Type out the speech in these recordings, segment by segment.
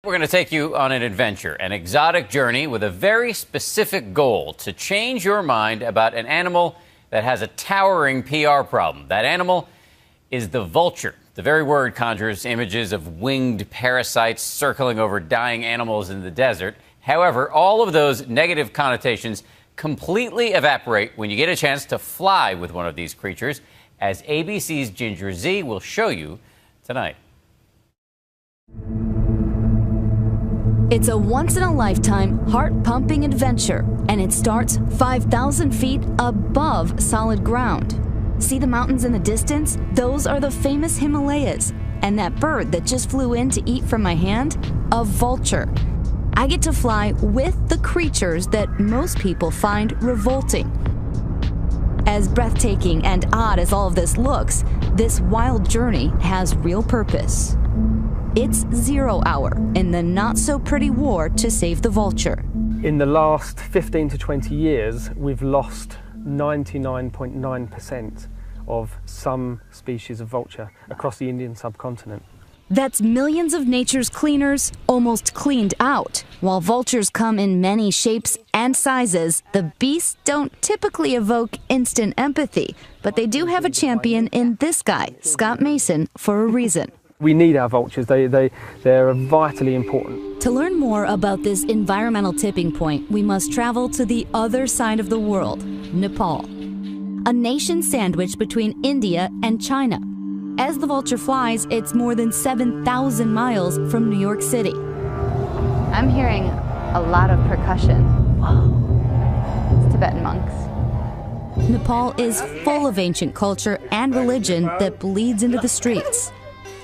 We're going to take you on an adventure, an exotic journey with a very specific goal: to change your mind about an animal that has a towering PR problem. That animal is the vulture. The very word conjures images of winged parasites circling over dying animals in the desert. However, all of those negative connotations completely evaporate when you get a chance to fly with one of these creatures, as ABC's Ginger Zee will show you tonight. It's a once-in-a-lifetime, heart-pumping adventure, and it starts 5,000 feet above solid ground. See the mountains in the distance? Those are the famous Himalayas. And that bird that just flew in to eat from my hand? A vulture. I get to fly with the creatures that most people find revolting. As breathtaking and odd as all of this looks, this wild journey has real purpose. It's 0 hour in the not-so-pretty war to save the vulture. In the last 15 to 20 years, we've lost 99.9% of some species of vulture across the Indian subcontinent. That's millions of nature's cleaners almost cleaned out. While vultures come in many shapes and sizes, the beasts don't typically evoke instant empathy, but they do have a champion in this guy, Scott Mason, for a reason. We need our vultures. They're vitally important. To learn more about this environmental tipping point, we must travel to the other side of the world, Nepal. A nation sandwiched between India and China. As the vulture flies, it's more than 7,000 miles from New York City. I'm hearing a lot of percussion. Whoa. It's Tibetan monks. Nepal is full of ancient culture and religion that bleeds into the streets.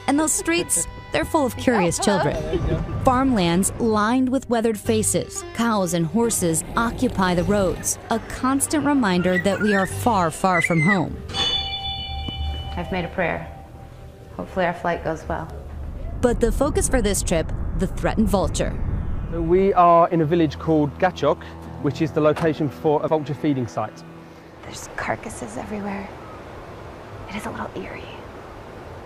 And those streets, they're full of curious children. Farmlands lined with weathered faces, cows and horses occupy the roads, a constant reminder that we are far, far from home. I've made a prayer. Hopefully our flight goes well. But the focus for this trip, the threatened vulture. We are in a village called Gachok, which is the location for a vulture feeding site. There's carcasses everywhere. It is a little eerie.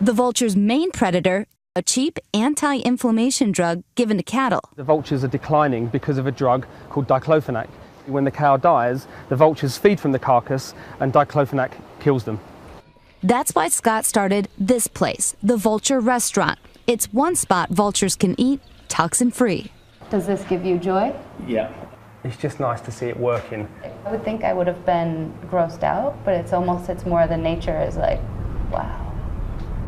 The vulture's main predator, a cheap anti-inflammation drug given to cattle. The vultures are declining because of a drug called diclofenac. When the cow dies, the vultures feed from the carcass and diclofenac kills them. That's why Scott started this place, the Vulture Restaurant. It's one spot vultures can eat toxin-free. Does this give you joy? Yeah. It's just nice to see it working. I would think I would have been grossed out, but it's more the nature is like, wow.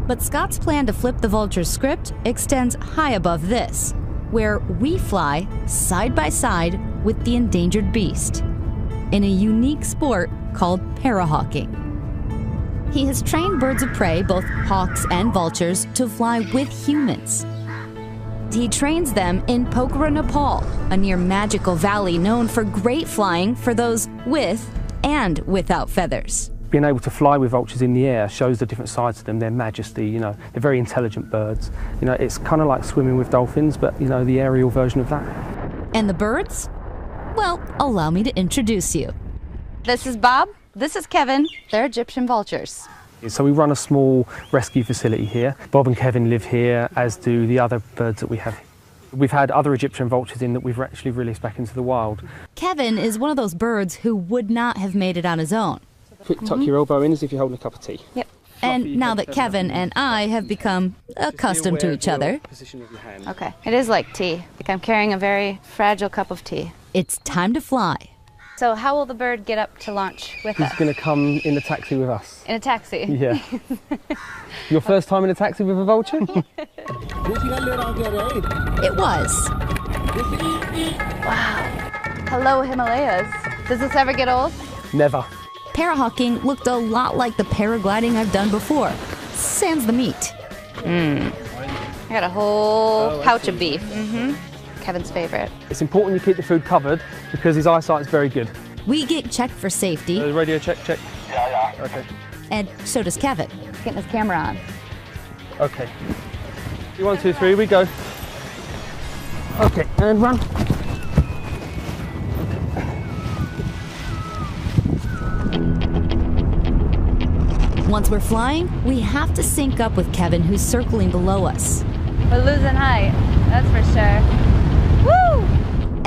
But Scott's plan to flip the vulture's script extends high above this, where we fly side by side with the endangered beast, in a unique sport called Parahawking. He has trained birds of prey, both hawks and vultures, to fly with humans. He trains them in Pokhara, Nepal, a near magical valley known for great flying for those with and without feathers. Being able to fly with vultures in the air shows the different sides to them, their majesty, they're very intelligent birds. It's kind of like swimming with dolphins, but, the aerial version of that. And the birds? Well, allow me to introduce you. This is Bob. This is Kevin. They're Egyptian vultures. So we run a small rescue facility here. Bob and Kevin live here, as do the other birds that we have. We've had other Egyptian vultures in that we've actually released back into the wild. Kevin is one of those birds who would not have made it on his own. Tuck your elbow in as if you're holding a cup of tea. Yep. And now that Kevin and I have become accustomed to each other. Okay, it is like tea. I'm carrying a very fragile cup of tea. It's time to fly. So how will the bird get up to launch with us? He's going to come in the taxi with us. In a taxi? Yeah. Your first time in a taxi with a vulture? It was. Wow. Hello, Himalayas. Does this ever get old? Never. Parahawking looked a lot like the paragliding I've done before. Sans the meat. I got a whole pouch of beef. Kevin's favorite. It's important you keep the food covered because his eyesight's very good. We get checked for safety. Radio check. Yeah. Okay. And so does Kevin. Getting his camera on. Okay. 1, 2, 3, we go. Okay, and run. Once we're flying, we have to sync up with Kevin, who's circling below us. We're losing height, that's for sure.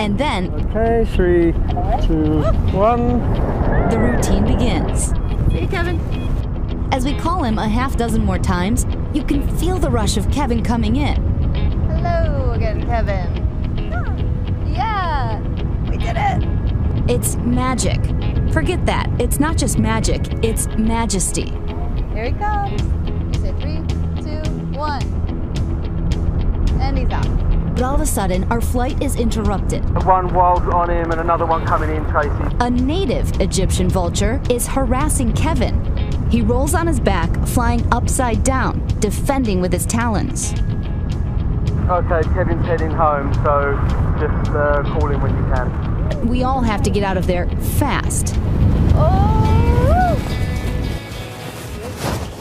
And then, Okay, 3, 2, 1. the routine begins. See you, Kevin. As we call him a half dozen more times, you can feel the rush of Kevin coming in. Hello again, Kevin. Yeah, we did it. It's magic. Forget that. It's not just magic, it's majesty. Here he comes. You say 3, 2, 1. And he's out. But all of a sudden, our flight is interrupted. One wild on him and another one coming in, Tracy. A native Egyptian vulture is harassing Kevin. He rolls on his back, flying upside down, defending with his talons. Okay, Kevin's heading home, so just call him when you can. We all have to get out of there fast. Oh!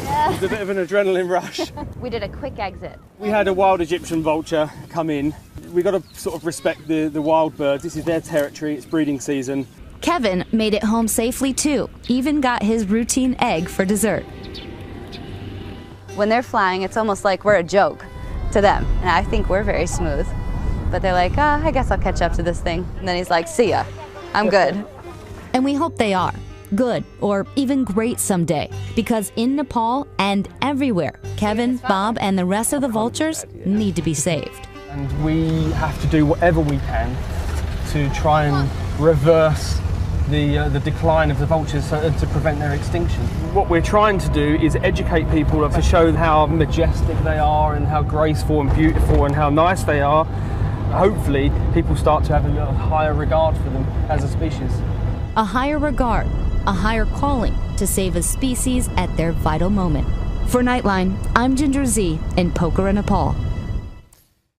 It was a bit of an adrenaline rush. We did a quick exit. We had a wild Egyptian vulture come in. We got to sort of respect the wild birds. This is their territory, it's breeding season. Kevin made it home safely too, even got his routine egg for dessert. When they're flying, it's almost like we're a joke to them. And I think we're very smooth. But they're like, I guess I'll catch up to this thing. And then he's like, see ya, I'm good. And we hope they are. Good, or even great someday. Because in Nepal and everywhere, Kevin, Bob, and the rest of the vultures need to be saved. And we have to do whatever we can to try and reverse the decline of the vultures to prevent their extinction. What we're trying to do is educate people to show how majestic they are and how graceful and beautiful and how nice they are. Hopefully, people start to have a little higher regard for them as a species. A higher regard, a higher calling to save a species at their vital moment. For Nightline, I'm Ginger Zee in Pokhara, Nepal.